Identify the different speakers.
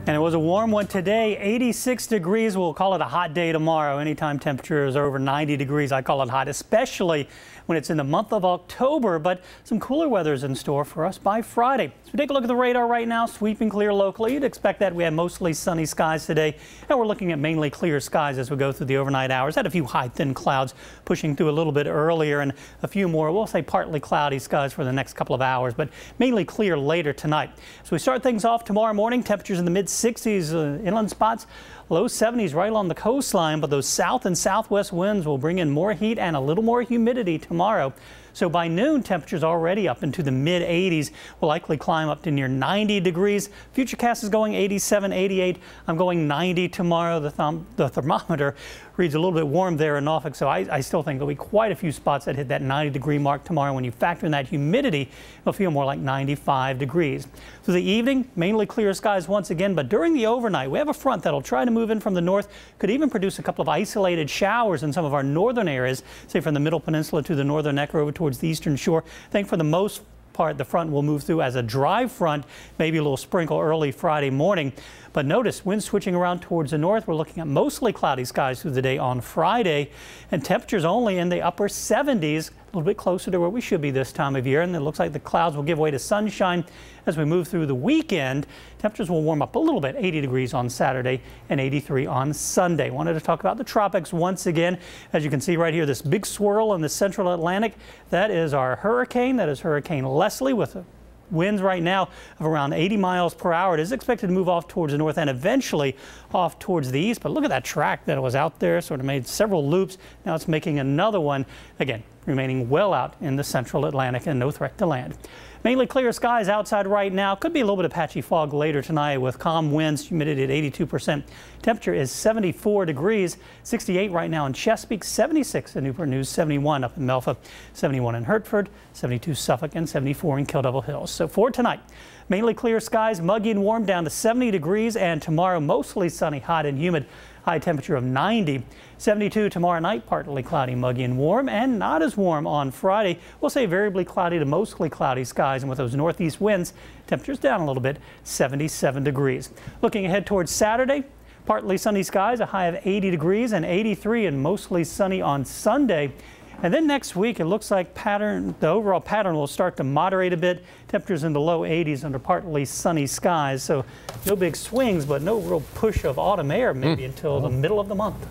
Speaker 1: And it was a warm one today, 86 degrees. We'll call it a hot day tomorrow. Anytime temperatures are over 90 degrees, I call it hot, especially when it's in the month of October. But some cooler weather is in store for us by Friday. So we take a look at the radar right now, sweeping clear locally. You'd expect that we have mostly sunny skies today. And we're looking at mainly clear skies as we go through the overnight hours. Had a few high, thin clouds pushing through a little bit earlier and a few more, we'll say partly cloudy skies for the next couple of hours, but mainly clear later tonight. So we start things off tomorrow morning, temperatures in the mid-60s, inland spots, low 70s right along the coastline, but those south and southwest winds will bring in more heat and a little more humidity tomorrow. So by noon, temperatures already up into the mid-80s. Will likely climb up to near 90 degrees. Futurecast is going 87, 88. I'm going 90 tomorrow. The thermometer reads a little bit warm there in Norfolk, so I still think there'll be quite a few spots that hit that 90-degree mark tomorrow. When you factor in that humidity, it'll feel more like 95 degrees. Through the evening, mainly clear skies once again, but during the overnight, we have a front that'll try to move in from the north, could even produce a couple of isolated showers in some of our northern areas, say from the Middle Peninsula to the northern neck or over towards the eastern shore. I think for the most part, the front will move through as a dry front, maybe a little sprinkle early Friday morning. But notice winds switching around towards the north. We're looking at mostly cloudy skies through the day on Friday, and temperatures only in the upper 70s, a little bit closer to where we should be this time of year. And it looks like the clouds will give way to sunshine as we move through the weekend. Temperatures will warm up a little bit, 80 degrees on Saturday and 83 on Sunday. Wanted to talk about the tropics once again. As you can see right here, this big swirl in the central Atlantic, that is our hurricane. That is Hurricane Leslie with winds right now of around 80 miles per hour. It is expected to move off towards the north and eventually off towards the east. But look at that track that was out there, sort of made several loops. Now it's making another one, again, remaining well out in the central Atlantic and no threat to land. Mainly clear skies outside right now. Could be a little bit of patchy fog later tonight with calm winds, humidity at 82%. Temperature is 74 degrees, 68 right now in Chesapeake, 76 in Newport News, 71 up in Melfa, 71 in Hertford, 72 Suffolk, and 74 in Kill Devil Hills. So for tonight, mainly clear skies, muggy and warm down to 70 degrees, and tomorrow mostly sunny, hot and humid. High temperature of 90. 72 tomorrow night, partly cloudy, muggy and warm, and not as warm on Friday. We'll say variably cloudy to mostly cloudy skies, and with those northeast winds, temperatures down a little bit, 77 degrees. Looking ahead towards Saturday, partly sunny skies, a high of 80 degrees and 83 and mostly sunny on Sunday. And then next week, it looks like the overall pattern will start to moderate a bit. Temperatures in the low 80s under partly sunny skies. So no big swings, but no real push of autumn air maybe until the middle of the month.